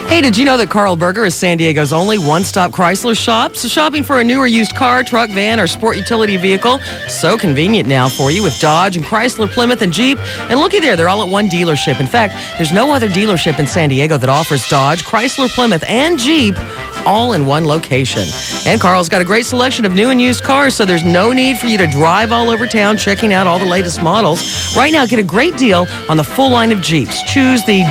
Hey, did you know that Carl Berger is San Diego's only one-stop Chrysler shop? So shopping for a new or used car, truck, van, or sport utility vehicle, so convenient now for you with Dodge and Chrysler, Plymouth, and Jeep. And looky there, they're all at one dealership. In fact, there's no other dealership in San Diego that offers Dodge, Chrysler, Plymouth, and Jeep all in one location. And Carl's got a great selection of new and used cars, so there's no need for you to drive all over town checking out all the latest models. Right now, get a great deal on the full line of Jeeps. Choose the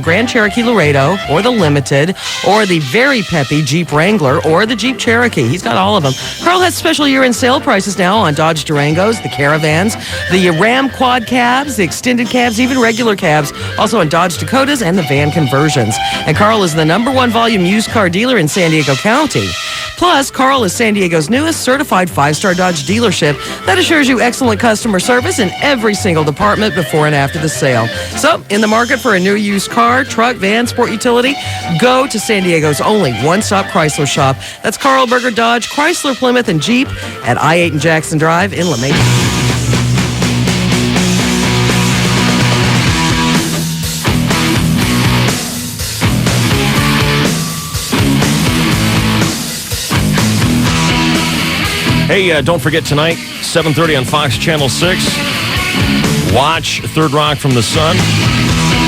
Grand Cherokee Laredo or the Limited or the very peppy Jeep Wrangler or the Jeep Cherokee. He's got all of them. Carl has special year-end sale prices now on Dodge Durangos, the Caravans, the Ram Quad cabs, the extended cabs, even regular cabs, also on Dodge Dakotas and the van conversions. And Carl is the #1 volume used car dealer in San Diego County. Plus, Carl is San Diego's newest certified 5-star Dodge dealership that assures you excellent customer service in every single department before and after the sale. So, in the market for a new used car, truck, van, sport utility, go to San Diego's only one-stop Chrysler shop. That's Carl Berger Dodge, Chrysler, Plymouth, and Jeep at I-8 and Jackson Drive in LaMay. Hey, don't forget tonight, 7:30 on Fox Channel 6. Watch Third Rock from the Sun,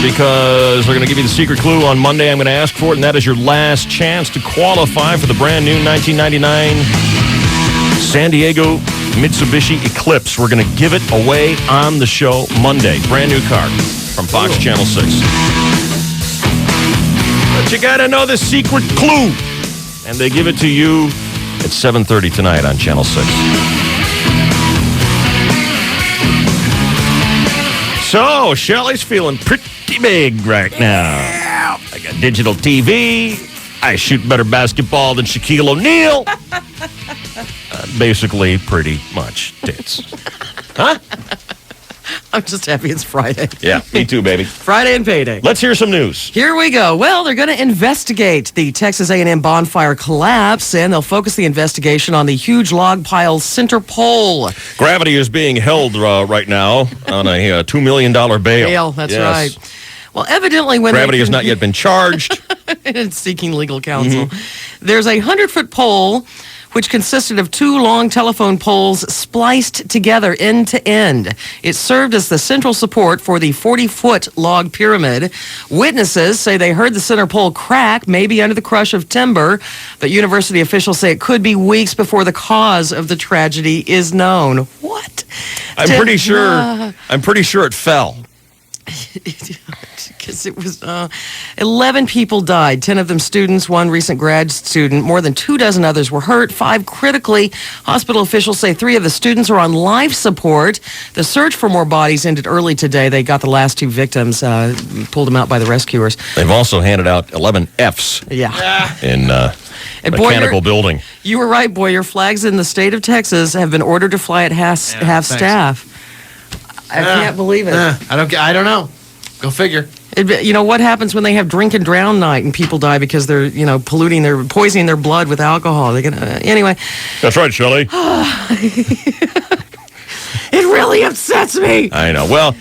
because we're going to give you the secret clue on Monday. I'm going to ask for it, and that is your last chance to qualify for the brand new 1999 San Diego Mitsubishi Eclipse. We're going to give it away on the show Monday. Brand new car from Fox Channel 6. But you got to know the secret clue, and they give it to you at 7:30 tonight on Channel 6. So, Shelley's feeling pretty big right now. I got digital TV. I shoot better basketball than Shaquille O'Neal. Basically, pretty much tits. Huh? I'm just happy it's Friday. Yeah, me too, baby. Friday and payday. Let's hear some news. Here we go. Well, they're going to investigate the Texas A&M bonfire collapse, and they'll focus the investigation on the huge log pile center pole. Gravity is being held right now on a $2 million bail. That's right. Well, evidently when Gravity has not yet been charged. It's seeking legal counsel. There's a 100-foot pole which consisted of 2 long telephone poles spliced together end to end. It served as the central support for the 40-foot log pyramid. Witnesses say they heard the center pole crack, maybe under the crush of timber, but university officials say it could be weeks before the cause of the tragedy is known. What? I'm pretty sure it fell. Because it was 11 people died, 10 of them students, 1 recent grad student. More than 24 others were hurt, 5 critically. Hospital officials say 3 of the students are on life support. The search for more bodies ended early today. They got the last 2 victims, pulled them out by the rescuers. They've also handed out 11 Fs. Yeah. In and mechanical building. You were right, Boyer. Flags in the state of Texas have been ordered to fly at half staff. I can't believe it. I don't know. Go figure. What happens when they have drink and drown night and people die because they're, poisoning their blood with alcohol? They're gonna, anyway. That's right, Shelley. It really upsets me. I know. Well,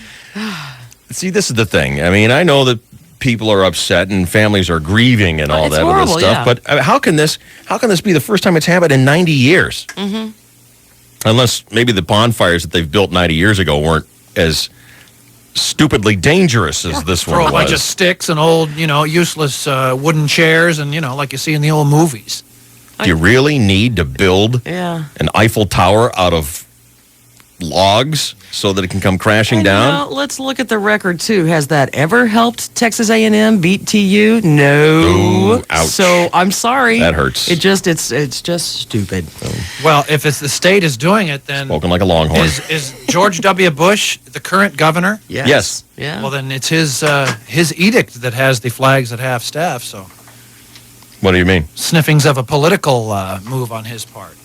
see, this is the thing. I mean, I know that people are upset and families are grieving and all It's that horrible, other stuff. yeah. But how can this be the first time it's happened in 90 years? Mm-hmm. Unless maybe the bonfires that they've built 90 years ago weren't as stupidly dangerous as this one Throw was. a bunch of sticks and old, useless wooden chairs and, like you see in the old movies. Do you really need to build an Eiffel Tower out of logs so that it can come crashing down? Let's look at the record, too. Has that ever helped Texas A&M beat TU? No. Ooh, ouch. So, I'm sorry. That hurts. It's just stupid. Well, if it's the state is doing it, then... Spoken like a longhorn. Is George W. Bush the current governor? Yes. Yeah. Well, then it's his edict that has the flags at half staff, so... What do you mean? Sniffings of a political move on his part.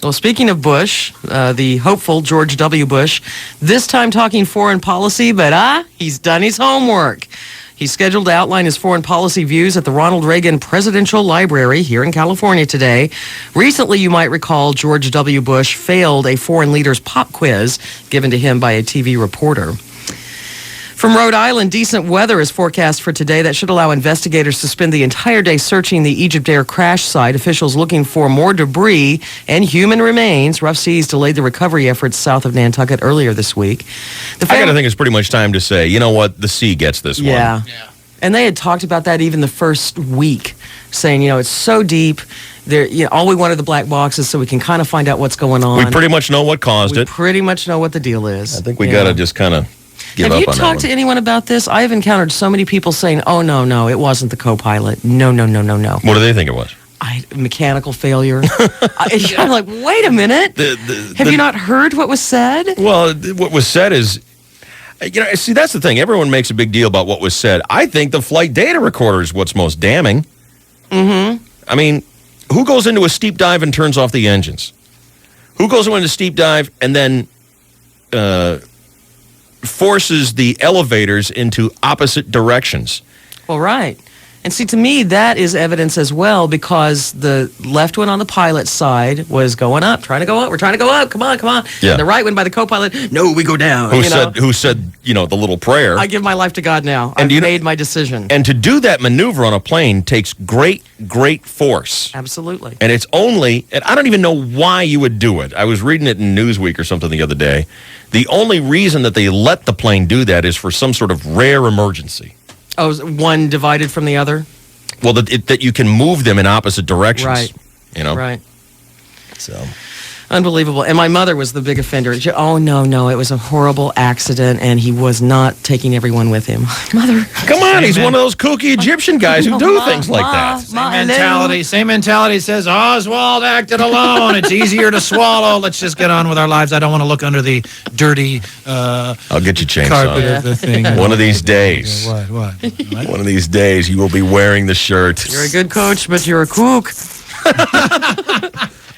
Well, speaking of Bush, the hopeful George W. Bush, this time talking foreign policy, but he's done his homework. He's scheduled to outline his foreign policy views at the Ronald Reagan Presidential Library here in California today. Recently, you might recall George W. Bush failed a foreign leader's pop quiz given to him by a TV reporter. From Rhode Island, decent weather is forecast for today. That should allow investigators to spend the entire day searching the Egypt Air crash site. Officials looking for more debris and human remains. Rough seas delayed the recovery efforts south of Nantucket earlier this week. I got to think it's pretty much time to say, you know what, the sea gets this one. Yeah. And they had talked about that even the first week, saying, it's so deep. There, all we want are the black boxes so we can kind of find out what's going on. We pretty much know what caused it. Pretty much know what the deal is. I think we got to just kind of give up Have on you that talked to anyone about this? I have encountered so many people saying, oh, no, it wasn't the co-pilot. No. What do they think it was? Mechanical failure. I'm like, wait a minute. Have you not heard what was said? Well, what was said is, see, that's the thing. Everyone makes a big deal about what was said. I think the flight data recorder is what's most damning. Mm-hmm. I mean, who goes into a steep dive and turns off the engines? Who goes into a steep dive and then forces the elevators into opposite directions? Well, right. And see, to me, that is evidence as well, because the left one on the pilot's side was going up, trying to go up. We're trying to go up. Come on. Yeah. And the right one by the co-pilot, no, we go down. Who said, the little prayer? I give my life to God now. I've made my decision. And to do that maneuver on a plane takes great force. Absolutely. And it's only, and I don't even know why you would do it. I was reading it in Newsweek or something the other day. The only reason that they let the plane do that is for some sort of rare emergency. Oh, is one divided from the other? Well, that you can move them in opposite directions. Right. Right. So. Unbelievable. And my mother was the big offender. Oh, no, it was a horrible accident, and he was not taking everyone with him. Mother. Come on, he's one of those kooky Egyptian guys who do things like that. Same mentality says, Oswald acted alone. It's easier to swallow. Let's just get on with our lives. I don't want to look under the dirty I'll get you changed, carpet of the thing. One of these days. What? One of these days, you will be wearing the shirt. You're a good coach, but you're a kook.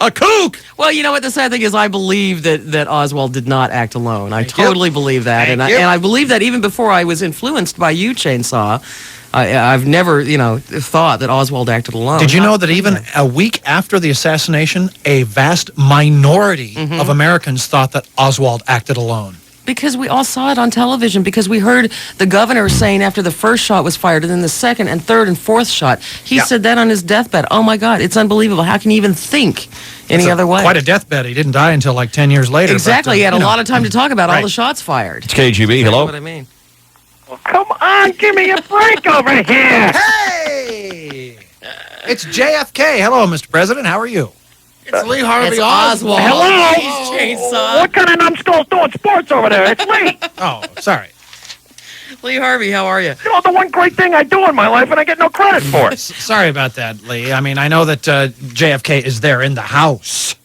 A kook! Well, you know what the sad thing is? I believe that Oswald did not act alone. I totally believe that. And I believe that even before I was influenced by you, Chainsaw. I've never, thought that Oswald acted alone. Did you know that even a week after the assassination, a vast minority of Americans thought that Oswald acted alone? Because we all saw it on television, because we heard the governor saying after the first shot was fired and then the second and third and fourth shot, he said that on his deathbed. Oh, my God, it's unbelievable. How can you even think any other way? Quite a deathbed. He didn't die until like 10 years later. Exactly. He had a lot of time to talk about all the shots fired. It's KGB. Hello? That's what I mean. Well, come on, give me a break over here. Hey! It's JFK. Hello, Mr. President. How are you? It's Lee Harvey Oswald. Hello? He's Chainsaw. What kind of numbskull's doing sports over there? It's Lee. Oh, sorry. Lee Harvey, how are you? The one great thing I do in my life, and I get no credit for it. Sorry about that, Lee. I mean, I know that JFK is there in the house.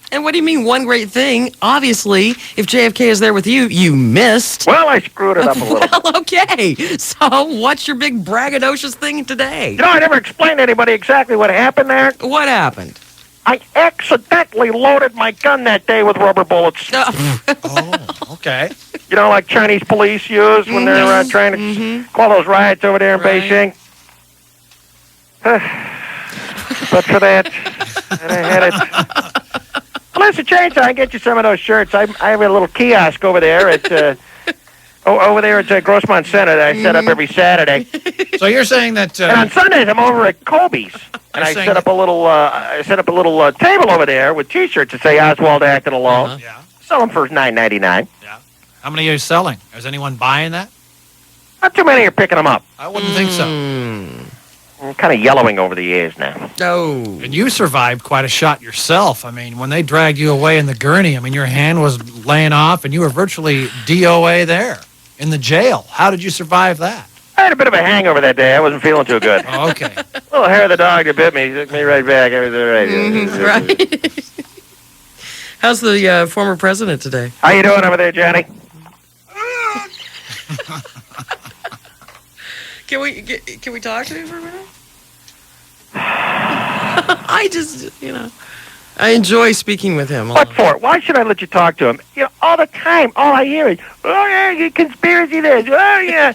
And what do you mean, one great thing? Obviously, if JFK is there with you, you missed. Well, I screwed it up a little. Well, okay. So what's your big braggadocious thing today? I never explained to anybody exactly what happened there. What happened? I accidentally loaded my gun that day with rubber bullets. Oh, okay. Like Chinese police use when they're trying to call those riots over there in Beijing. But for that, and I had it. Well, listen, Chainsaw, I can get you some of those shirts. I have a little kiosk over there at Grossmont Center that I set up every Saturday. So you're saying that... and on Sundays, I'm over at Kobe's. And I set up a little table over there with T-shirts that say Oswald acting alone. Yeah. Sell them for $9.99. Yeah. How many are you selling? Is anyone buying that? Not too many are picking them up. I wouldn't think so. I'm kind of yellowing over the years now. Oh. And you survived quite a shot yourself. I mean, when they dragged you away in the gurney, I mean, your hand was laying off and you were virtually DOA there in the jail. How did you survive that? I had a bit of a hangover that day. I wasn't feeling too good. Oh, okay. A little hair of the dog that bit me took me right back. I was all right. Right. How's the former president today? How you doing over there, Johnny? Can we talk to him for a minute? I just, I enjoy speking with him. What for? Why should I let you talk to him? All the time, all I hear is, oh, yeah, conspiracy this. Oh, yeah,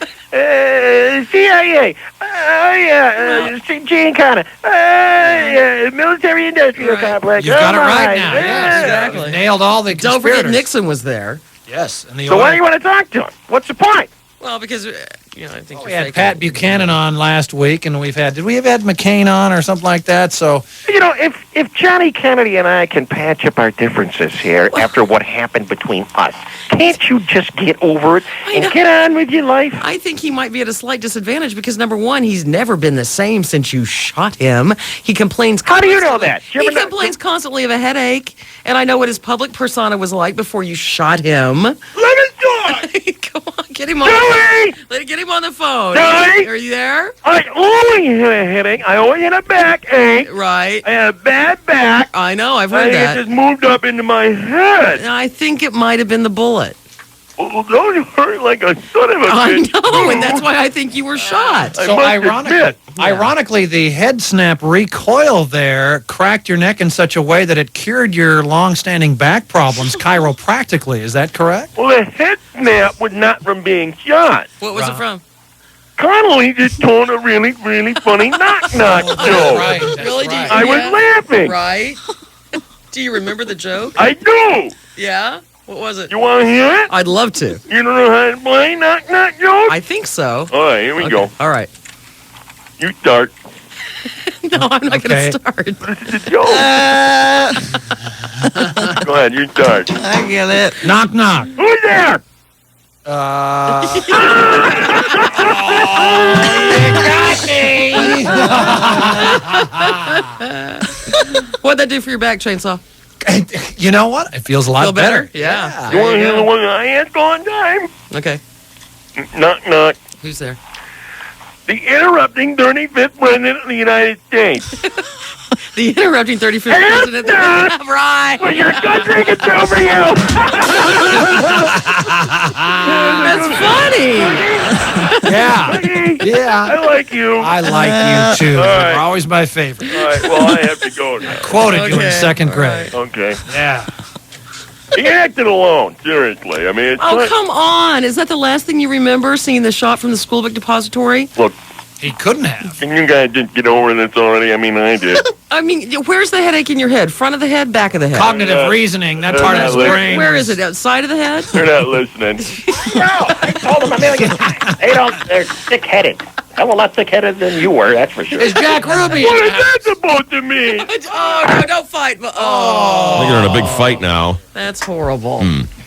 CIA. Oh, yeah, Gene Conner. Oh, yeah, military-industrial complex. You've got it right now. Yes, exactly. You've nailed all the Don't conspirators. forget Nixon was there. Yes. And so why do you want to talk to him? What's the point? Well, because, I think We had Pat Buchanan on last week, and did we have Ed McCain on or something like that? So, if Johnny Kennedy and I can patch up our differences here after what happened between us, can't you just get over it and get on with your life? I think he might be at a slight disadvantage because, number one, he's never been the same since you shot him. He complains How do constantly. you know that? He complains constantly of a headache, and I know what his public persona was like before you shot him. Let me talk! Come on, get him on Joey! Get him on the phone. Joey! Are you there? I always had a headache. I always had a backache. Right. I had a bad back. I know, I've I heard think that. it just moved up into my head. I think it might have been the bullet. Well, those hurt like a son of a I bitch. know, and that's why I think you were shot. I so must admit. ironically, the head snap recoil there cracked your neck in such a way that it cured your long-standing back problems chiropractically. Is that correct? Well, the head snap was not from being shot. What was it from? Connolly just told a really, really funny knock-knock joke. Right. That's Really? right. I was laughing. Right. Do you remember the joke? I do. Yeah? What was it? You want to hear it? I'd love to. You don't know how to play knock-knock joke? I think so. All right, here we go. All right. You start. No, I'm not Okay. going to start. This is a joke. Go ahead, you start. I get it. Knock, knock. Who's there? What'd that do for your back, Chainsaw? You know what? It feels a lot Feel better? better. Yeah. You want to hear the one that I ask all the time? Okay. Knock, knock. Who's there? The interrupting 35th President of the United States. The interrupting 35th president. Right. Well, your country can do for you. That's funny. Yeah. Yeah. I like you. I like you too. All right. You're always my favorite. All right, well, I have to go now. Quoted you in Okay. second All grade. Okay. Yeah. He acted alone, seriously. I mean, it's Oh, like, come on. Is that the last thing you remember, seeing the shot from the school book depository? look, He couldn't have. and you guys didn't get over this already. I mean, I did. I mean, where's the headache in your head? Front of the head, back of the head? Cognitive reasoning, that part of his Where- brain. Where was- is it? Outside of the head? They're not listening. No, I told them a million times. They're thick-headed. Hell, a lot thick-headed than you were, that's for sure. Is Jack Ruby? What is that supposed to mean? Oh, no, don't fight. I think they're in a big fight now. That's horrible.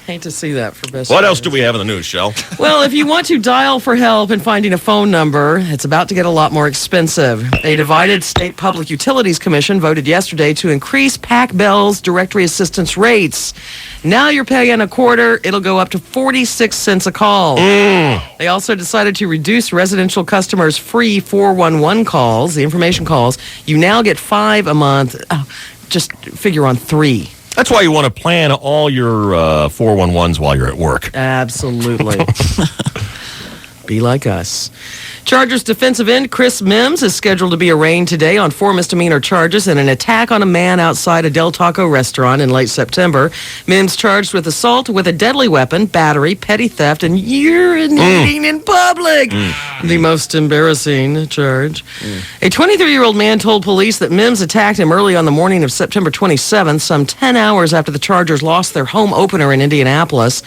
Hate to see that for best. What else do we have in the news, Shell? Well, if you want to dial for help in finding a phone number, it's about to get a lot more expensive. A divided state public utilities commission voted yesterday to increase PAC Bell's directory assistance rates. Now you're paying a quarter. It'll go up to 46 cents a call. They also decided to reduce residential customers' free 411 calls, the information calls. You now get 5 a month. Just figure on 3. That's why you want to plan all your 411s while you're at work. Absolutely. Be like us. Chargers defensive end Chris Mims is scheduled to be arraigned today on 4 misdemeanor charges and an attack on a man outside a Del Taco restaurant in late September. Mims charged with assault with a deadly weapon, battery, petty theft, and urinating in public. The most embarrassing charge. A 23-year-old man told police that Mims attacked him early on the morning of September 27th, some 10 hours after the Chargers lost their home opener in Indianapolis.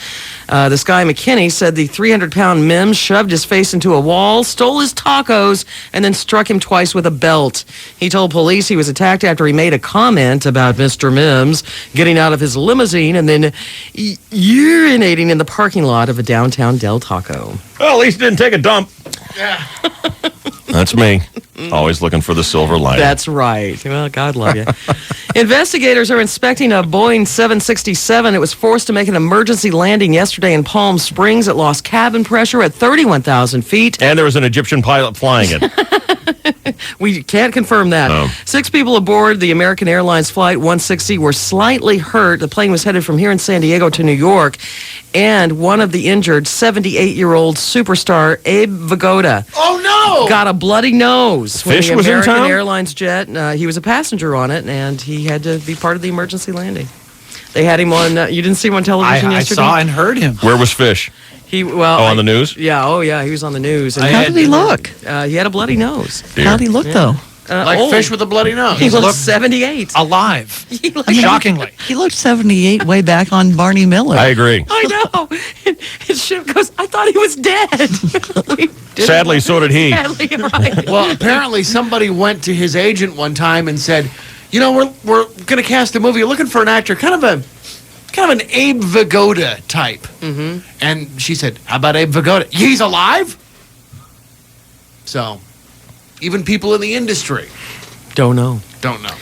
This guy, McKinney, said the 300-pound Mims shoved his face into a wall, stole his tacos, and then struck him twice with a belt. He told police he was attacked after he made a comment about Mr. Mims getting out of his limousine and then urinating in the parking lot of a downtown Del Taco. Well, at least he didn't take a dump. That's me. Always looking for the silver lining. That's right. Well, God love you. Investigators are inspecting a Boeing 767. It was forced to make an emergency landing yesterday in Palm Springs. It lost cabin pressure at 31,000 feet. And there was an Egyptian pilot flying it. We can't confirm that. No. 6 people aboard the American Airlines Flight 160 were slightly hurt. The plane was headed from here in San Diego to New York. And one of the injured, 78-year-old superstar Abe Vigoda, got a bloody nose. Fish when the was in American town? Airlines jet, he was a passenger on it, and he had to be part of the emergency landing. They had him on, you didn't see him on television I yesterday? saw and heard him. Where was Fish? He, on the news? Yeah, he was on the news. And How did he look? He had a bloody nose. Dear. How'd he look, though? Like old. fish with a bloody nose. He looks looked 78. Alive. He looks- Shockingly. He looked 78 way back on Barney Miller. I agree. I know. And Ship goes, I thought he was dead. We didn't- Sadly, so did he. Sadly, right. Well, apparently somebody went to his agent one time and said, you know, we're going to cast a movie. You're looking for an actor, kind of an Abe Vigoda type. Mm-hmm. And she said, how about Abe Vigoda? He's alive? So, even people in the industry Don't know. don't know.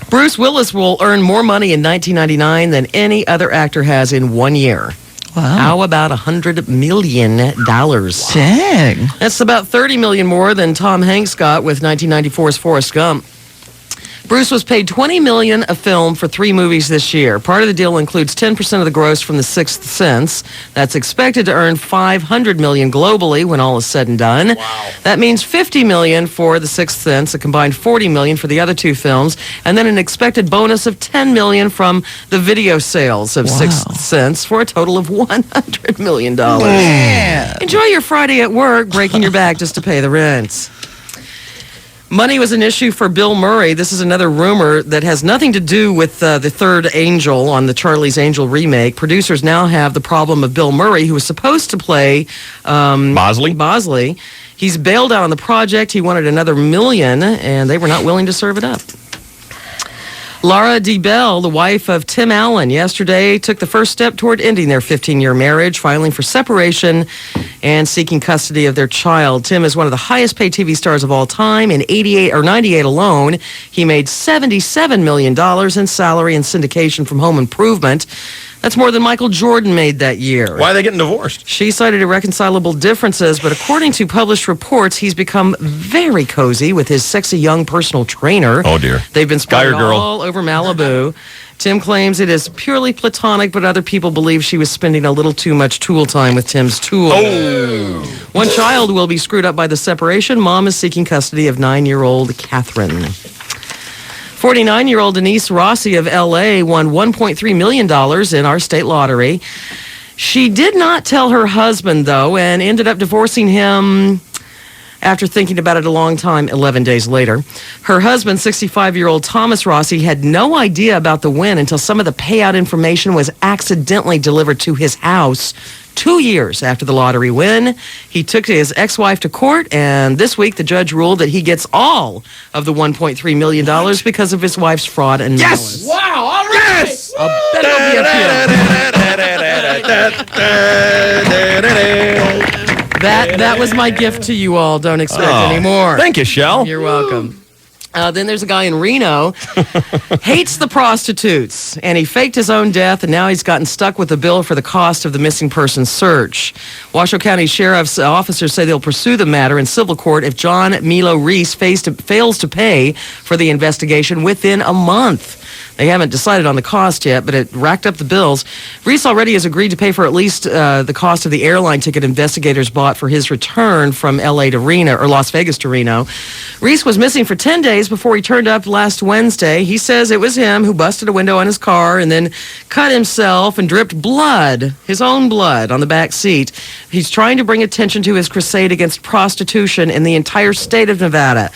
Bruce Willis will earn more money in 1999 than any other actor has in 1 year. Wow. How about $100 million? Dang. That's about $30 million more than Tom Hanks got with 1994's Forrest Gump. Bruce was paid $20 million a film for 3 movies this year. Part of the deal includes 10% of the gross from The Sixth Sense. That's expected to earn $500 million globally when all is said and done. Wow. That means $50 million for The Sixth Sense, a combined $40 million for the other 2 films, and then an expected bonus of $10 million from the video sales of Wow. Sixth Sense for a total of $100 million. Yeah. Enjoy your Friday at work, breaking your back just to pay the rent. Money was an issue for Bill Murray. This is another rumor that has nothing to do with the third Angel on the Charlie's Angel remake. Producers now have the problem of Bill Murray, who was supposed to play Bosley? He's bailed out on the project. He wanted another $1 million, and they were not willing to serve it up. Laura D. Bell, the wife of Tim Allen, yesterday took the first step toward ending their 15-year marriage, filing for separation and seeking custody of their child. Tim is one of the highest-paid TV stars of all time. In 98 alone, he made $77 million in salary and syndication from Home Improvement. That's more than Michael Jordan made that year. Why are they getting divorced? She cited irreconcilable differences, but according to published reports, he's become very cozy with his sexy young personal trainer. Oh, dear. They've been Guy or spotted girl? all over Malibu. Tim claims it is purely platonic, but other people believe she was spending a little too much tool time with Tim's tool. Oh. One child will be screwed up by the separation. Mom is seeking custody of 9-year-old Catherine. 49-year-old Denise Rossi of L.A. won $1.3 million in our state lottery. She did not tell her husband, though, and ended up divorcing him after thinking about it a long time, 11 days later. Her husband, 65-year-old Thomas Rossi, had no idea about the win until some of the payout information was accidentally delivered to his house 2 years after the lottery win. He took his ex-wife to court, and this week the judge ruled that he gets all of the $1.3 million because of his wife's fraud and malice. Wow, all right. Yes! Bet it'll be appealed. That was my gift to you all. Don't expect any more. Thank you, Shell. You're welcome. Then there's a guy in Reno, hates the prostitutes, and he faked his own death, and now he's gotten stuck with the bill for the cost of the missing person search. Washoe County Sheriff's officers say they'll pursue the matter in civil court if John Milo Reese fails to pay for the investigation within a month. They haven't decided on the cost yet, but it racked up the bills. Reese already has agreed to pay for at least the cost of the airline ticket investigators bought for his return from L.A. to Reno, or Las Vegas to Reno. Reese was missing for 10 days before he turned up last Wednesday. He says it was him who busted a window on his car and then cut himself and dripped blood, his own blood, on the back seat. He's trying to bring attention to his crusade against prostitution in the entire state of Nevada.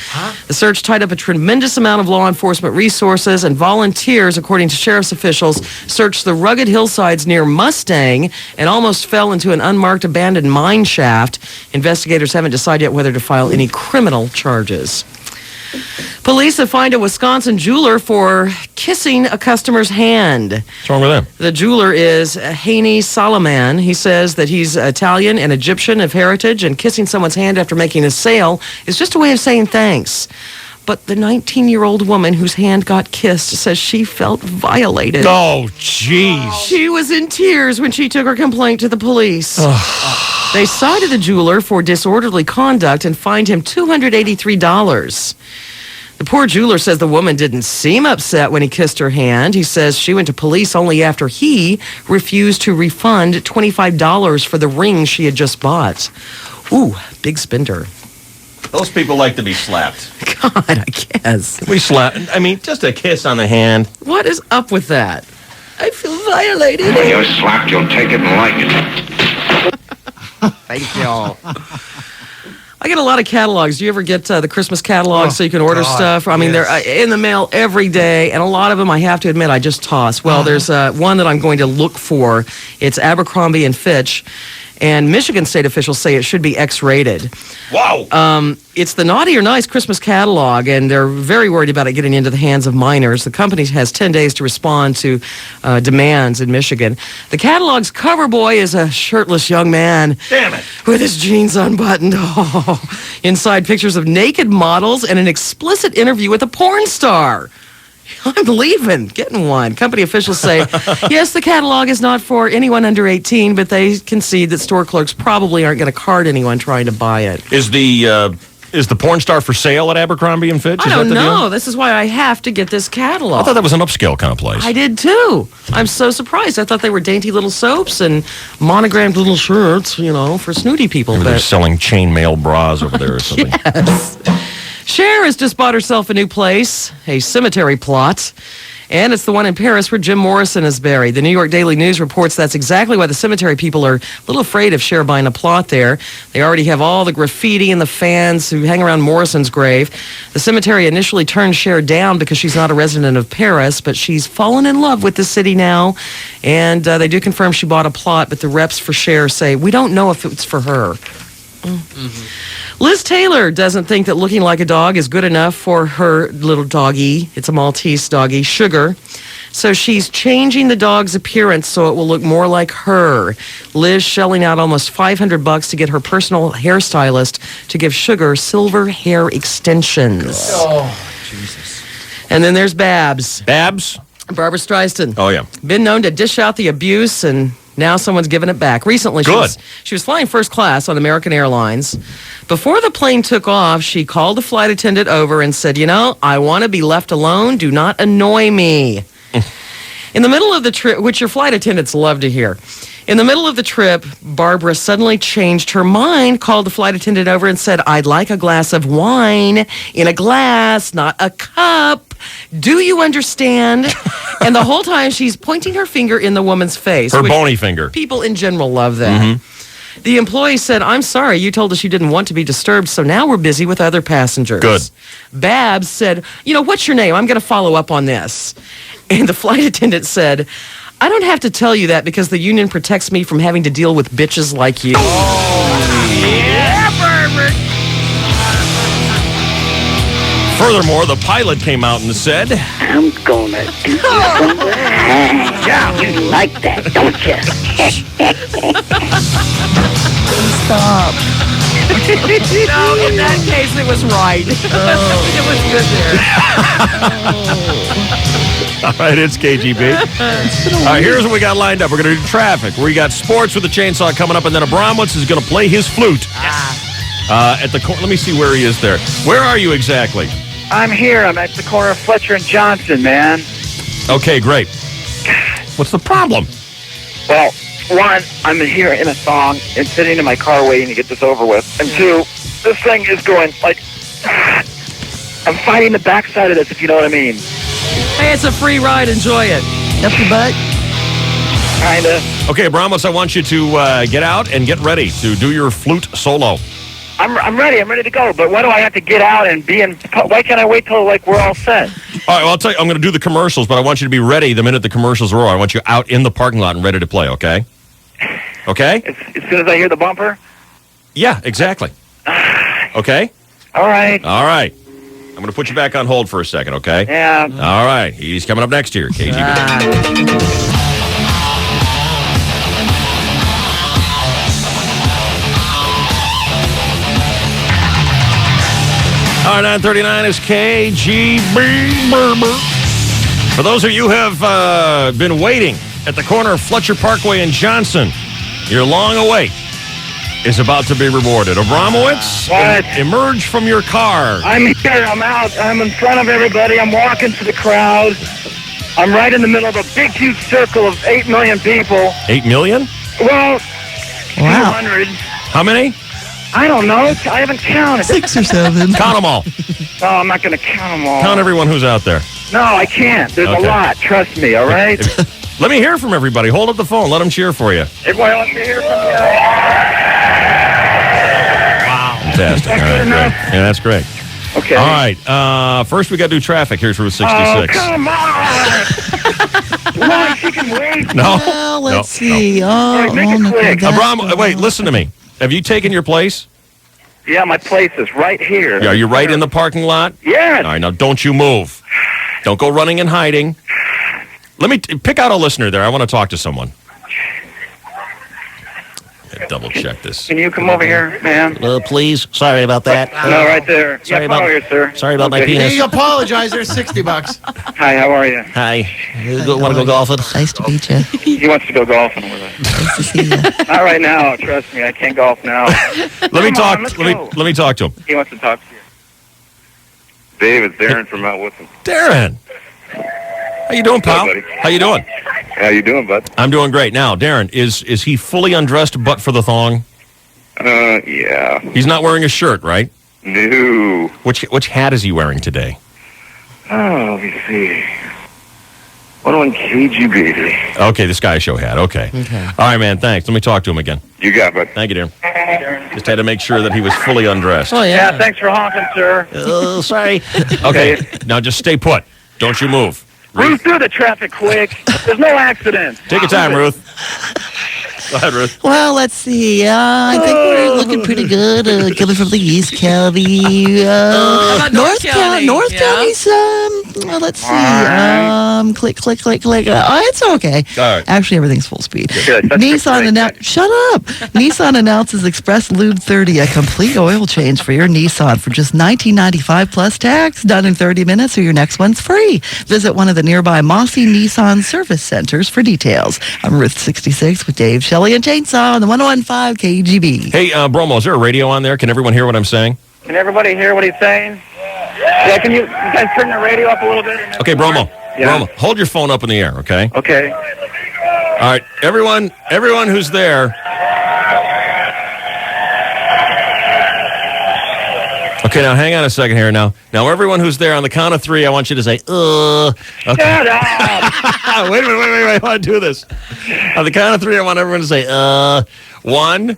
The search tied up a tremendous amount of law enforcement resources, and volunteers, according to sheriff's officials, searched the rugged hillsides near Mustang and almost fell into an unmarked abandoned mine shaft. Investigators haven't decided yet whether to file any criminal charges. Police have fined a Wisconsin jeweler for kissing a customer's hand. What's wrong with them? The jeweler is Haney Salaman. He says that he's Italian and Egyptian of heritage, and kissing someone's hand after making a sale is just a way of saying thanks. But the 19-year-old woman whose hand got kissed says she felt violated. Oh, jeez. She was in tears when she took her complaint to the police. They cited the jeweler for disorderly conduct and fined him $283. The poor jeweler says the woman didn't seem upset when he kissed her hand. He says she went to police only after he refused to refund $25 for the ring she had just bought. Ooh, big spender. Those people like to be slapped. God, I guess. We slap. I mean, just a kiss on the hand. What is up with that? I feel violated. When you're slapped, you'll take it and like it. Thank y'all. I get a lot of catalogs. Do you ever get the Christmas catalogs Oh, so you can order God, stuff? I mean, yes. they're in the mail every day, and a lot of them, I have to admit, I just toss. Well, there's one that I'm going to look for. It's Abercrombie and Fitch, and Michigan state officials say it should be X-rated. Wow. It's the Naughty or Nice Christmas catalog, and they're very worried about it getting into the hands of minors. The company has 10 days to respond to demands in Michigan. The catalog's cover boy is a shirtless young man. Damn it. With his jeans unbuttoned. Oh. Inside pictures of naked models and an explicit interview with a porn star. I'm leaving, getting one. Company officials say, yes, the catalog is not for anyone under 18, but they concede that store clerks probably aren't going to card anyone trying to buy it. Is the porn star for sale at Abercrombie and Fitch? I Is that don't the know. deal? This is why I have to get this catalog. I thought that was an upscale kind of place. I did too. I'm so surprised. I thought they were dainty little soaps and monogrammed little shirts, for snooty people. Maybe they're selling chainmail bras over there or something. Yes. Cher has just bought herself a new place, a cemetery plot. And it's the one in Paris where Jim Morrison is buried. The New York Daily News reports that's exactly why the cemetery people are a little afraid of Cher buying a plot there. They already have all the graffiti and the fans who hang around Morrison's grave. The cemetery initially turned Cher down because she's not a resident of Paris, but she's fallen in love with the city now. And they do confirm she bought a plot, but the reps for Cher say, we don't know if it's for her. Liz Taylor doesn't think that looking like a dog is good enough for her little doggy. It's a Maltese doggy, Sugar. So she's changing the dog's appearance so it will look more like her. Liz shelling out almost $500 to get her personal hairstylist to give Sugar silver hair extensions. Oh, Jesus. And then there's Babs. Babs? Barbara Streisand. Oh, yeah. Been known to dish out the abuse, and now someone's giving it back. Recently, Good. she was flying first class on American Airlines. Before the plane took off, she called the flight attendant over and said, I want to be left alone. Do not annoy me. In the middle of the trip, which your flight attendants love to hear. In the middle of the trip, Barbara suddenly changed her mind, called the flight attendant over and said, I'd like a glass of wine in a glass, not a cup. Do you understand? And the whole time she's pointing her finger in the woman's face. Her which bony finger. People in general love that. The employee said, I'm sorry, you told us you didn't want to be disturbed, so now we're busy with other passengers. Good. Babs said, what's your name? I'm going to follow up on this. And the flight attendant said, I don't have to tell you that because the union protects me from having to deal with bitches like you. Furthermore, the pilot came out and said, I'm gonna do something. Yeah, you like that, don't you? Stop. No, in that case, it was right. It was good there. all right, it's KGB. All right, here's what we got lined up. We're going to do traffic. We got sports with the chainsaw coming up, and then Abramowitz is going to play his flute. At the corner. Let me see where he is there. Where are you exactly? I'm here. I'm at the corner of Fletcher and Johnson, man. Okay, great. What's the problem? Well, one, I'm here in a song and sitting in my car waiting to get this over with. And two, this thing is going like... I'm fighting the backside of this, if you know what I mean. Hey, it's a free ride. Enjoy it. Up your butt. Kinda. Okay, Abramowitz, I want you to get out and get ready to do your flute solo. I'm ready. I'm ready to go. But why do I have to get out and be in... Why can't I wait till, we're all set? All right, well, I'll tell you, I'm going to do the commercials, but I want you to be ready the minute the commercials roll. I want you out in the parking lot and ready to play, okay? Okay? As soon as I hear the bumper? Yeah, exactly. Okay? All right. All right. I'm going to put you back on hold for a second, okay? Yeah. All right. He's coming up next here, KGB. All right, 9:39 is KGB. For those of you who have been waiting at the corner of Fletcher Parkway and Johnson, your long await is about to be rewarded. Abramowitz, What? emerge from your car. I'm here. I'm out. I'm in front of everybody. I'm walking to the crowd. I'm right in the middle of a big, huge circle of 8 million people. 8 million? Well, Wow. 200. How many? I don't know. I haven't counted. 6 or 7. Count them all. No, I'm not going to count them all. Count everyone who's out there. No, I can't. There's Okay. a lot. Trust me, all right? Let me hear from everybody. Hold up the phone. Let them cheer for you. Everybody wants to hear from you. Fantastic. All right, great. Yeah, that's great. Okay. All right. First, we got to do traffic. Here's Route 66. Oh, come on! Why, she can wait. No. Well, let's No, see. All Oh, right, make it look quick. at that. Abram, wait, listen to me. Have you taken your place? Yeah, my place is right here. Are you right in the parking lot? Yes. All right, now don't you move. Don't go running and hiding. Let me pick out a listener there. I want to talk to someone. Double check this. Can you come over here, ma'am? Please. Sorry about that. No, right there. Sorry yeah, about- come over here, sir. sorry about my Okay. penis. Hey, apologize. There's $60. Hi, how are you? Hi. You want to go golfing? Nice to meet you. He wants to go golfing with us. Nice to see you. Not right now. Trust me, I can't golf now. Let me Come talk. on, let's Let go. me talk to him. He wants to talk to you. Dave, it's Darren from Mount Woodson. Darren, how you doing, pal? buddy. How you doing? How you doing, bud? I'm doing great. Now, Darren, is he fully undressed but for the thong? Yeah. He's not wearing a shirt, right? No. Which hat is he wearing today? Oh, let me see. 101 KGB. Okay, the Sky Show hat. Okay. All right, man. Thanks. Let me talk to him again. You got it, bud. Thank you, Darren. Just had to make sure that he was fully undressed. Oh, Yeah, yeah. thanks for honking, sir. Sorry. Okay. Now just stay put. Don't you move. Move through the traffic quick. There's no accident. Take your time, Ruth. Go ahead, Ruth. Well, let's see. I think we're looking pretty good. Coming from the East County. about North County? North Yeah. County's, let's see. Click. It's okay. All right. Actually, everything's full speed. Good. That's Nissan great. announced. Shut up. Nissan announces Express Lube 30, a complete oil change for your Nissan for just $19.95 plus tax. Done in 30 minutes, or your next one's free. Visit one of the nearby Mossy Nissan service centers for details. I'm Ruth 66 with Dave, Shelley, and Chainsaw on the 101.5 KGB. Hey, Bromo, is there a radio on there? Can everyone hear what I'm saying? Can everybody hear what he's saying? Yeah, can you guys turn the radio up a little bit? Okay, Bromo. Yeah. Bromo, hold your phone up in the air, okay? Okay. All right, everyone who's there. Okay, now hang on a second here. Now, everyone who's there, on the count of three, I want you to say, Okay. Shut up! wait a minute. I want to do this. On the count of three, I want everyone to say, 1,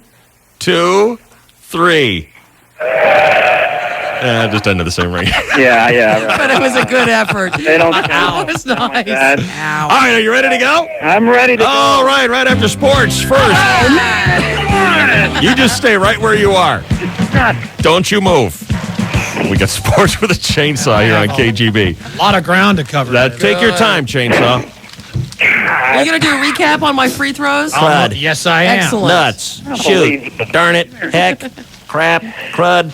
2, 3. Just ended the same ring. Yeah. Right. But it was a good effort. They don't It was nice. That. Ow. All right, are you ready to go? I'm ready to go. All right, right after sports. First, you just stay right where you are. Don't you move. We got sports with a chainsaw here on KGB. A lot of ground to cover. Take your time, chainsaw. Are you going to do a recap on my free throws? Crud. Yes, I am. Excellent. Nuts. Shoot. Darn it. Heck. Crap. Crud.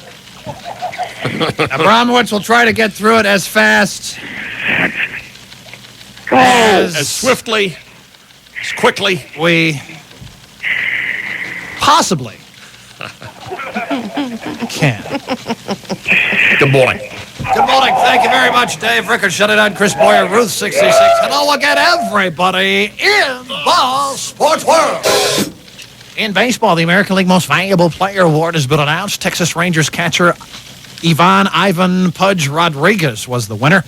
Abramowitz will try to get through it as fast As swiftly, as quickly. we possibly can. Good boy. Good morning. Thank you very much, Dave Rickard. Shut it on. Chris Boyer, Ruth 66. Hello again, everybody in the sports world. In baseball, the American League Most Valuable Player Award has been announced. Texas Rangers catcher Ivan Pudge Rodriguez was the winner.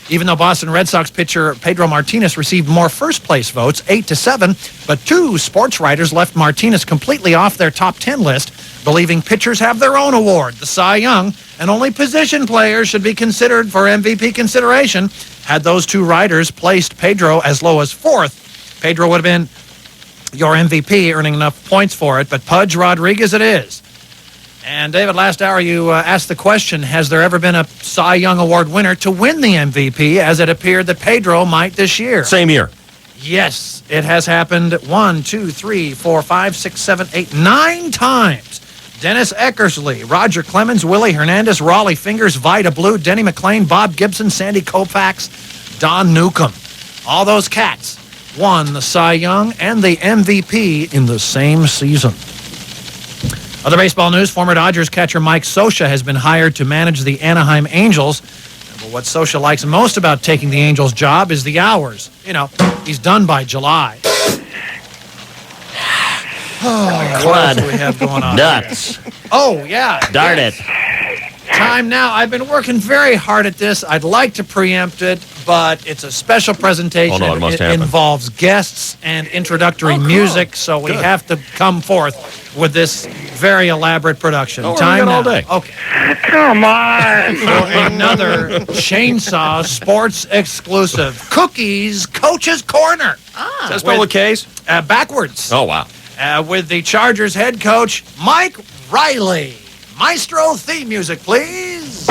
Even though Boston Red Sox pitcher Pedro Martinez received more first-place votes, 8-7, but two sports writers left Martinez completely off their top 10 list, believing pitchers have their own award, the Cy Young, and only position players should be considered for MVP consideration. Had those two writers placed Pedro as low as fourth, Pedro would have been your MVP, earning enough points for it, but Pudge Rodriguez it is. And David, last hour you asked the question, has there ever been a Cy Young Award winner to win the MVP, as it appeared that Pedro might this year? Same year. Yes, it has happened 1, 2, 3, 4, 5, 6, 7, 8, 9 times. Dennis Eckersley, Roger Clemens, Willie Hernandez, Raleigh Fingers, Vida Blue, Denny McLean, Bob Gibson, Sandy Koufax, Don Newcomb. All those cats won the Cy Young and the MVP in the same season. Other baseball news, former Dodgers catcher Mike Scioscia has been hired to manage the Anaheim Angels. But what Scioscia likes most about taking the Angels' job is the hours. You know, he's done by July. What else do we have going on? Nuts. Oh, yeah. Darn it. Time now. I've been working very hard at this. I'd like to preempt it, but it's a special presentation. Oh, no, it must happen. Involves guests and introductory music, so we have to come forth with this Very elaborate production. Oh, we Time got all now. day. Okay. Come on. For another Chainsaw Sports exclusive. Cookies Coach's Corner. Is that spelled with K's? Backwards. Oh, wow. With the Chargers head coach, Mike Riley. Maestro theme music, please.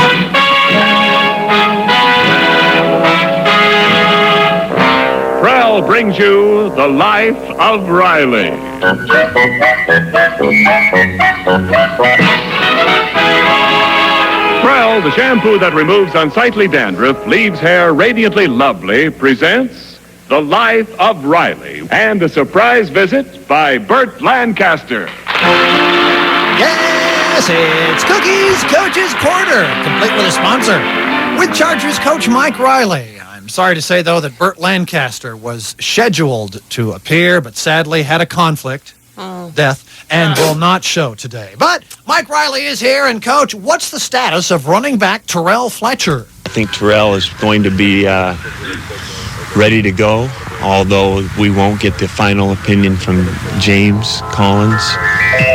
Prell brings you The Life of Riley. Prell, the shampoo that removes unsightly dandruff, leaves hair radiantly lovely, presents The Life of Riley and a surprise visit by Burt Lancaster. Yes, it's Cookies Coach's Corner, complete with a sponsor. With Chargers coach Mike Riley. I'm sorry to say, though, that Burt Lancaster was scheduled to appear, but sadly had a conflict, death, and will not show today. But Mike Riley is here, and Coach, what's the status of running back Terrell Fletcher? I think Terrell is going to be ready to go, although we won't get the final opinion from James Collins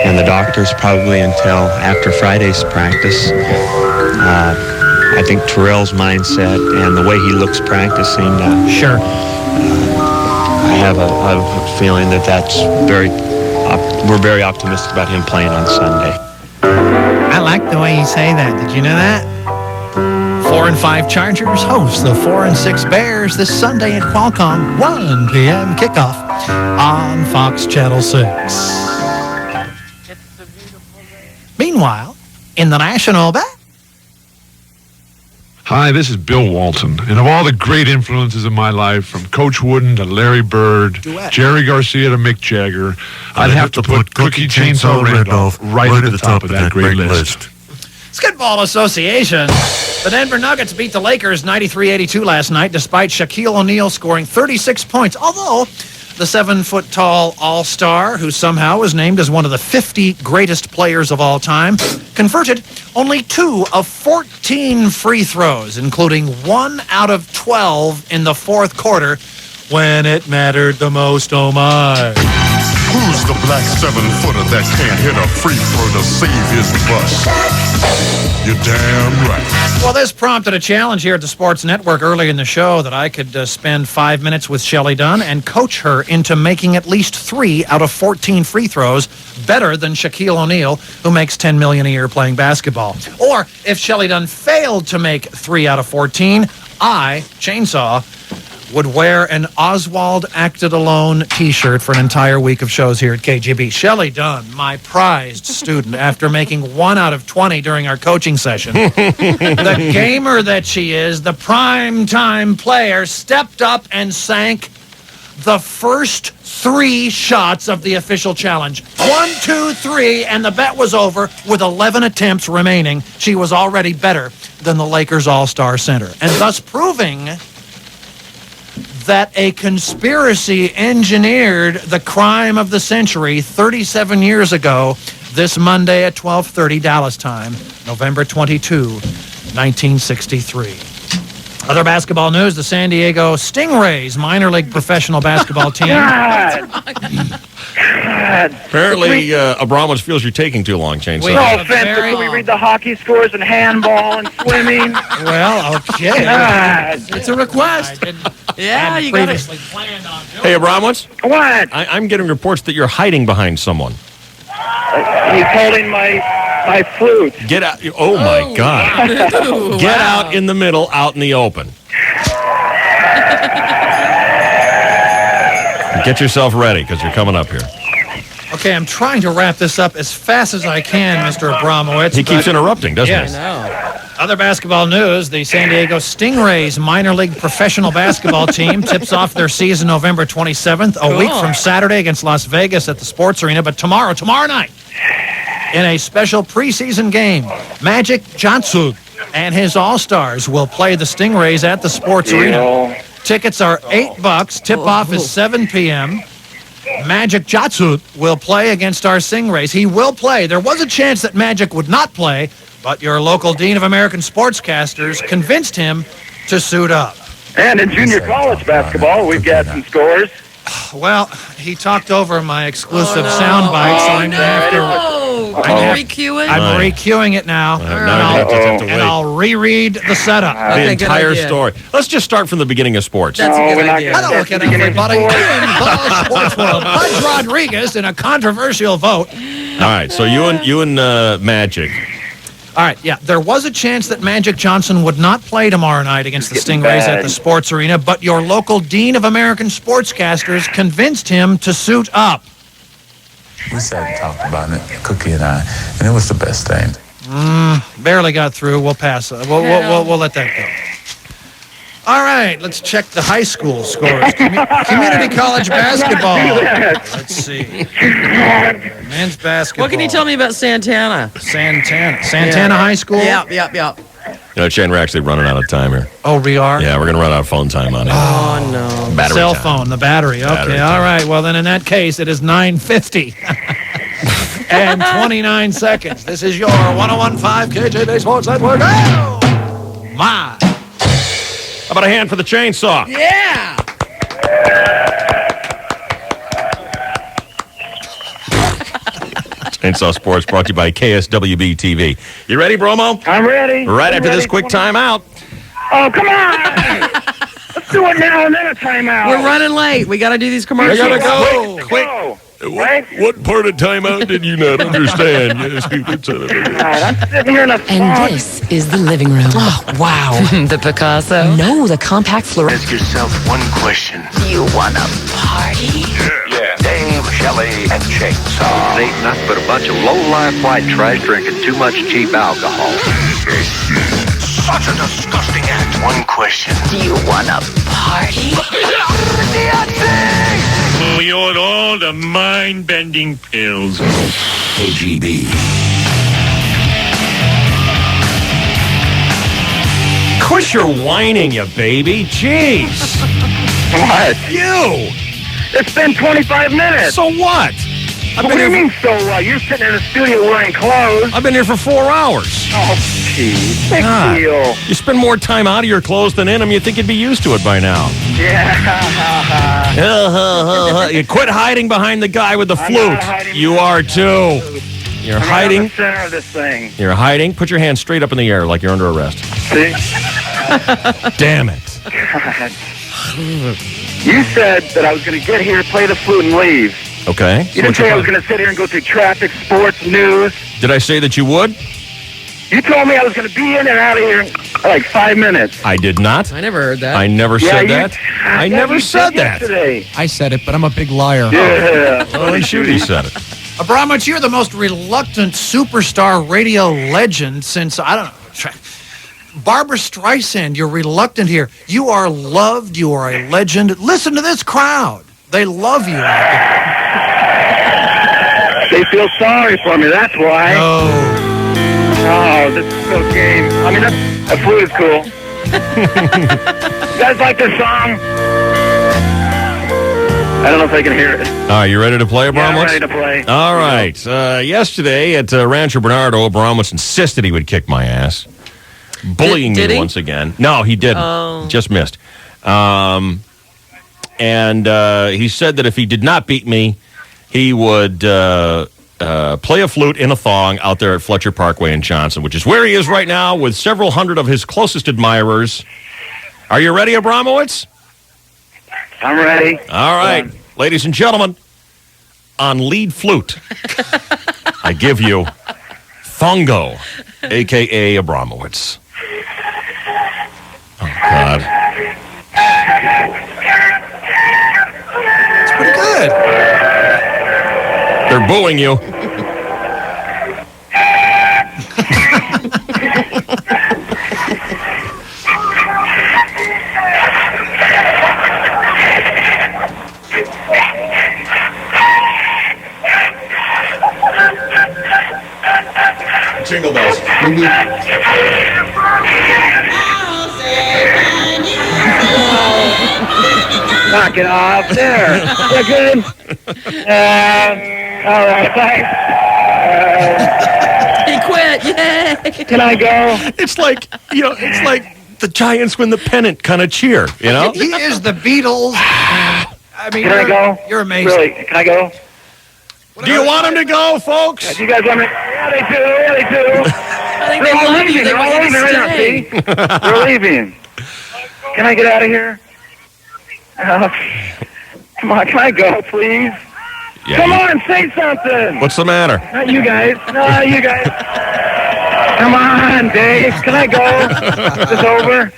and the doctors probably until after Friday's practice. I think Terrell's mindset and the way he looks practicing, Sure. I have a feeling that that's we're very optimistic about him playing on Sunday. I like the way you say that. Did you know that? 4 and 5 Chargers host the 4 and 6 Bears this Sunday at Qualcomm, 1 p.m. kickoff on Fox Channel 6. Meanwhile, in the National Bet. Hi, this is Bill Walton, and of all the great influences in my life, from Coach Wooden to Larry Bird, Duet. Jerry Garcia to Mick Jagger, I'd have to put Cookie Chainsaw Randolph right at the top of that great list. Skidball Association. The Denver Nuggets beat the Lakers 93-82 last night, despite Shaquille O'Neal scoring 36 points, although the 7-foot-tall all-star, who somehow was named as one of the 50 greatest players of all time, converted only 2 of 14 free throws, including 1 out of 12 in the fourth quarter, when it mattered the most. Oh, my. Who's the black 7-footer that can't hit a free throw to save his butt? You're damn right. Well, this prompted a challenge here at the Sports Network early in the show that I could spend 5 minutes with Shelley Dunn and coach her into making at least 3 out of 14 free throws better than Shaquille O'Neal, who makes $10 million a year playing basketball. Or if Shelley Dunn failed to make 3 out of 14, I, Chainsaw, would wear an Oswald Acted Alone t-shirt for an entire week of shows here at KGB. Shelley Dunn, my prized student, after making 1 out of 20 during our coaching session. The gamer that she is, the prime-time player, stepped up and sank the first 3 shots of the official challenge. 1, 2, 3, and the bet was over with 11 attempts remaining. She was already better than the Lakers All-Star Center, and thus proving that a conspiracy engineered the crime of the century 37 years ago this Monday at 12:30 Dallas time, November 22, 1963. Other basketball news, the San Diego Stingrays minor league professional basketball team. Apparently, Abramowitz feels you're taking too long, Chainsaw. No offense, can we read the hockey scores and handball and swimming? Well, okay. It's a request. Yeah, you got it. Hey, Abramowitz? What? I'm getting reports that you're hiding behind someone. He's holding my flute. Get out. Oh, my God. Get out in the middle, out in the open. Get yourself ready, because you're coming up here. Okay, I'm trying to wrap this up as fast as I can, Mr. Abramowitz. He keeps interrupting, doesn't yes. he? Other basketball news, the San Diego Stingrays minor league professional basketball team tips off their season November 27th, a week from Saturday against Las Vegas at the Sports Arena. But tomorrow night, in a special preseason game, Magic Johnson and his All-Stars will play the Stingrays at the Sports Arena. Tickets are $8. Tip-off is 7 p.m. Magic Johnson will play against our Stingrays. He will play. There was a chance that Magic would not play, but your local Dean of American Sportscasters convinced him to suit up. And in junior college basketball, we've got some scores. Well, he talked over my exclusive soundbite, so I'm going to have to I'm recuing. I'm recuing it now. Now you have to wait. And I'll reread the setup. The entire story. Let's just start from the beginning of sports. That's a good idea. Hello again, everybody. In the sports world, Buzz Rodriguez in a controversial vote. All right, so you and Magic. All right, yeah. There was a chance that Magic Johnson would not play tomorrow night against the Stingrays at the Sports Arena, but your local Dean of American Sportscasters convinced him to suit up. We sat and talked about it, Cookie and I, and it was the best thing. Barely got through. We'll pass. We'll let that go. All right, let's check the high school scores. Community college basketball. Let's see. Men's basketball. What can you tell me about Santana? Santana High School? Yep. You know, Shane, we're actually running out of time here. Oh, we are? Yeah, we're going to run out of phone time on it. Oh, no. Battery Cell time. phone, the battery. Okay, Battery all time. right. Well, then in that case, it is 9:50 and 29 seconds. This is your 101.5 KJB Sports Network. Oh, my. How about a hand for the chainsaw? Yeah. Chainsaw Sports brought to you by KSWB TV. You ready, Bromo? I'm ready. Right after I'm this ready. quick timeout. Oh, come on! Let's do it now and then a timeout. We're running late. We got to do these commercials. I gotta go. Quick. What part of timeout did you not understand? You stupid son of a- I'm sitting here in a fog. And this is the living room. Oh, wow. The Picasso? No, the compact fluorescent. Ask yourself one question. Do you want to party? Yeah. Dave, Shelley, and Chainsaw. It ain't nothing but a bunch of low-life white trash drinking too much cheap alcohol. Such a disgusting act. One question. Do you want to party? We ought all the mind-bending pills. KGB. Quit your whining, you baby. Jeez. What? You. It's been 25 minutes. So what? What do you mean, so what? You're sitting in the studio wearing clothes. I've been here for 4 hours. Oh, geez. Big God. deal. You spend more time out of your clothes than in them. You'd think you'd be used to it by now. Yeah. You quit hiding behind the guy with the I'm flute. not hiding You are too. You're I'm hiding. in the center of this thing. You're hiding. Put your hand straight up in the air like you're under arrest. See? Damn it. God. You said that I was going to get here, play the flute, and leave. Okay. You didn't say I was going to sit here and go through traffic, sports, news. Did I say that you would? You told me I was going to be in and out of here in like 5 minutes. I did not. I never heard that. I never said that. I never said that. Yesterday. I said it, but I'm a big liar. Yeah. Well, he should. He said it. Abramowitz, you're the most reluctant superstar radio legend since, I don't know, Barbara Streisand. You're reluctant here. You are loved. You are a legend. Listen to this crowd. They love you out there. They feel sorry for me, that's why. Oh. Oh, this is so game. I mean, that flute is cool. You guys like this song? I don't know if I can hear it. All right, you ready to play, Abramowitz? Yeah, I'm ready to play. All right. Yesterday at Rancho Bernardo, Abramowitz insisted he would kick my ass, bullying Did me he? once again. No, he didn't. Oh. Just missed. And he said that if he did not beat me, he would play a flute in a thong out there at Fletcher Parkway in Johnson, which is where he is right now with several hundred of his closest admirers. Are you ready, Abramowitz? I'm ready. All right. Ladies and gentlemen, on lead flute, I give you Thongo, a.k.a. Abramowitz. Oh, God. It's pretty good. They're booing you. Jingle bells. Knock it off. There. You're good. All right, thanks. He quit. Yay. Can I go? It's like, it's like the Giants win the pennant kind of cheer, you know? He is the Beatles. I mean, Can I go? You're amazing. Really? Can I go? Do you want him to go, folks? You guys want me? Yeah, they do. Yeah, they do. I think they love you. They want you to stay. They're leaving. Can I get out of here? Come on, can I go, please? Yeah, Come on, say something. What's the matter? Not you guys. No, you guys. Come on, Dave. Can I go? Is this over?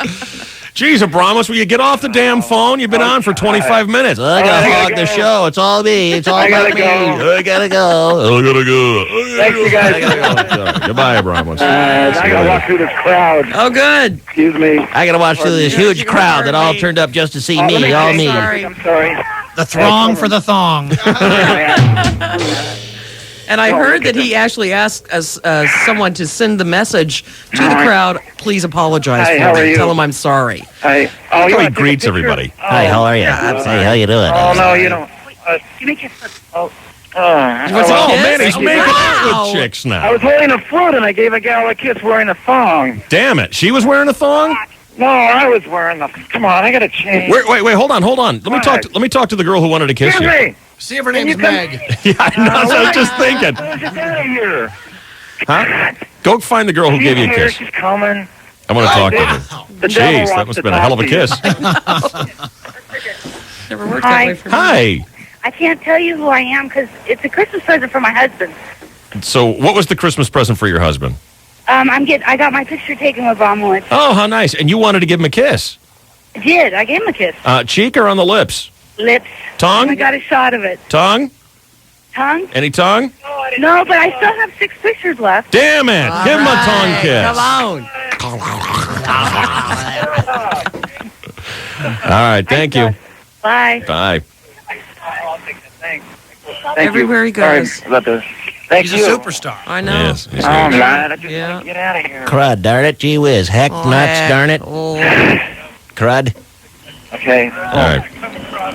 Jeez, Abramus, will you get off the damn phone? You've been on for 25 minutes. I gotta hog the show. It's all me. It's all I about gotta me. go. I gotta go. I gotta go. Thanks, you guys. Goodbye, Abramus. I gotta walk through this crowd. Oh, good. Excuse me. I gotta watch through this huge crowd that all turned up just to see me, all me. I'm sorry. The throng for the thong. And I heard that he actually asked us, someone to send the message to the crowd, please apologize Hi, for how me. are you? Tell him I'm sorry. Hi. How you he wanna take a greets picture? everybody. Hi, how are you? Hey, how you doing? Oh, no, you don't. Give me a kiss. Oh. What's Oh, kiss? man, he's making out Wow. with chicks I now. was holding a fruit and I gave a gal a kiss wearing a thong. Damn it. She was wearing a thong? No, I was wearing the. Come on, I gotta change. Wait, hold on. Let me talk to the girl who wanted to kiss Excuse you. me. See if her Can name's you come- Meg. Yeah, I know. That's what I was just thinking. I was just out of here. Huh? Go find the girl who She's gave you a here. kiss. She's coming. I want to talk to her. The devil Jeez, that wants must to have been a hell of a talk kiss. Never worked Hi. that way for me. Hi. I can't tell you who I am because it's a Christmas present for my husband. So, what was the Christmas present for your husband? I got my picture taken with Bomowitz. Oh, how nice. And you wanted to give him a kiss. I did. I gave him a kiss. Cheek or on the lips? Lips. Tongue? I got a shot of it. Tongue? Tongue? Any tongue? No, but I still have 6 pictures left. Damn it. Give him a tongue kiss. Come on. All right, thank you. Bye. Bye. Thank Everywhere he goes. Sorry about this. Thank He's you. a superstar. I know. Yes. he's Oh, I'm good. glad. I just Yeah. want to get out of here. Crud, darn it, gee whiz. Heck, nuts, darn it. Oh. Crud. Okay. All right.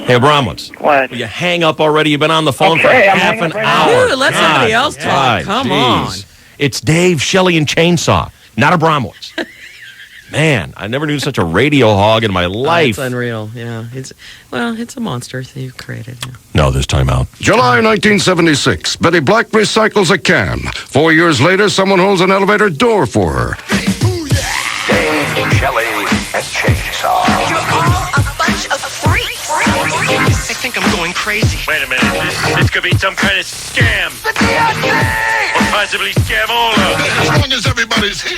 Hey, Abramovitz. What? Will you hang up already? You've been on the phone for Okay, I'm half hanging an up right hour. now. Dude, let somebody else talk. God, Come jeez. It's Dave, Shelley, and Chainsaw, not Abramowitz. Man, I never knew such a radio hog in my life. It's unreal. Yeah. It's a monster that you've created. Yeah. No, this time out. July 1976. Betty Black recycles a can. 4 years later, someone holds an elevator door for her. Dave, Shelley, and Chainsaw. A bunch of freaks. I think I'm going crazy. Wait a minute. This could be some kind of scam. The DSP! Or possibly scamola. As long as everybody's here.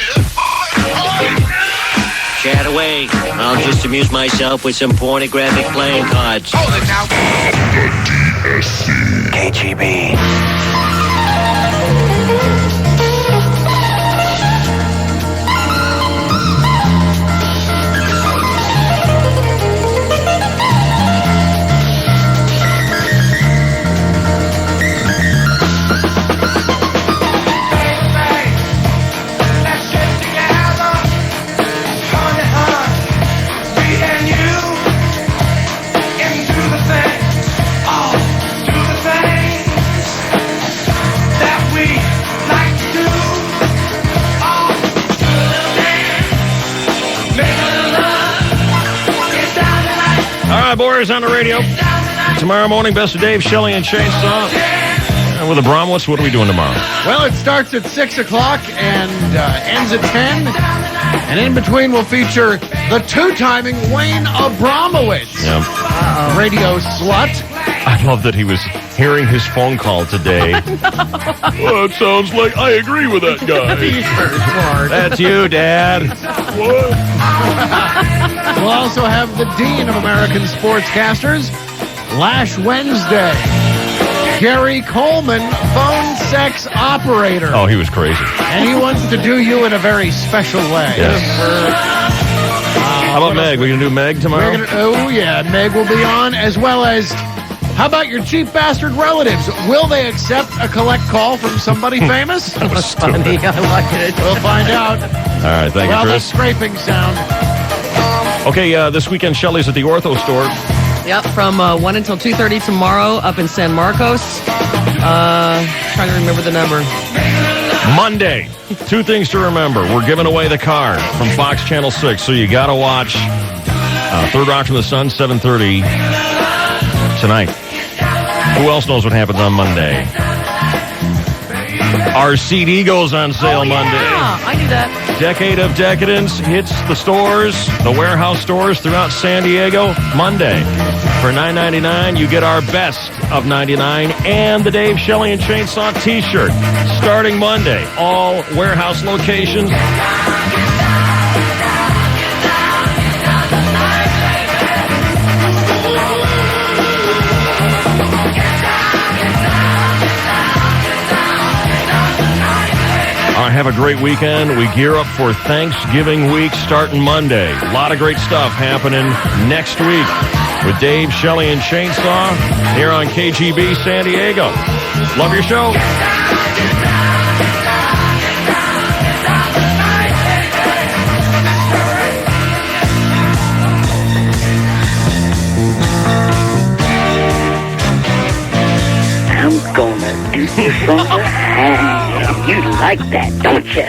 Chat away. I'll just amuse myself with some pornographic playing cards. Hold it now. KGB. All right, Boris on the radio. Tomorrow morning, best of Dave, Shelley, and Chainsaw. And with Abramowitz, what are we doing tomorrow? Well, it starts at 6 o'clock and ends at 10. And in between, we'll feature the two-timing Wayne Abramowitz. Yeah. Radio slut. I love that he was hearing his phone call today. Well, it sounds like I agree with that guy. That's you, Dad. We'll also have the Dean of American Sportscasters, Lash Wednesday. Gary Coleman, phone sex operator. Oh, he was crazy. And he wants to do you in a very special way. Yes. How about Meg? We gonna do Meg tomorrow? Meg will be on, as well as, how about your cheap bastard relatives? Will they accept a collect call from somebody famous? Funny. I like it. We'll find out. All right, thank you, Well, that Chris. scraping sound. Okay, this weekend, Shelley's at the Ortho store. Yep, from 1 until 2:30 tomorrow up in San Marcos. Trying to remember the number. Monday, 2 things to remember. We're giving away the card from Fox Channel 6, so you got to watch Third Rock from the Sun, 7:30 tonight. Who else knows what happens on Monday? Our CD goes on sale Monday. Yeah, I knew that. Decade of Decadence hits the stores, the warehouse stores throughout San Diego Monday. For $9.99, you get our best of 99 and the Dave Shelley and Chainsaw T-shirt. Starting Monday, all warehouse locations. Have a great weekend. We gear up for Thanksgiving week starting Monday. A lot of great stuff happening next week with Dave, Shelley, and Chainsaw here on KGB San Diego. Love your show. I'm gonna do this on the high. You like that, don't you?